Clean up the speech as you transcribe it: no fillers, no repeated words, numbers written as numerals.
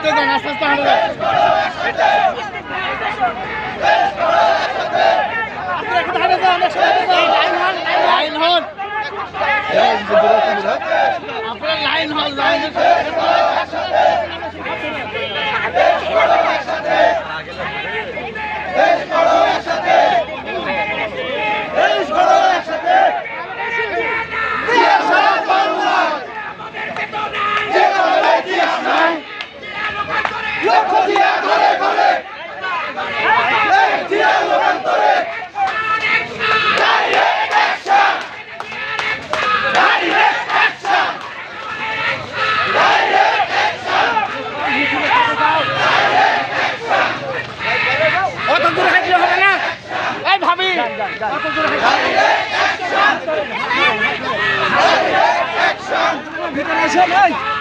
যান আস্তে আস্তে হাঁটে যান লাইন হন আপনার লাইন হন লাইন ভিতরে এসে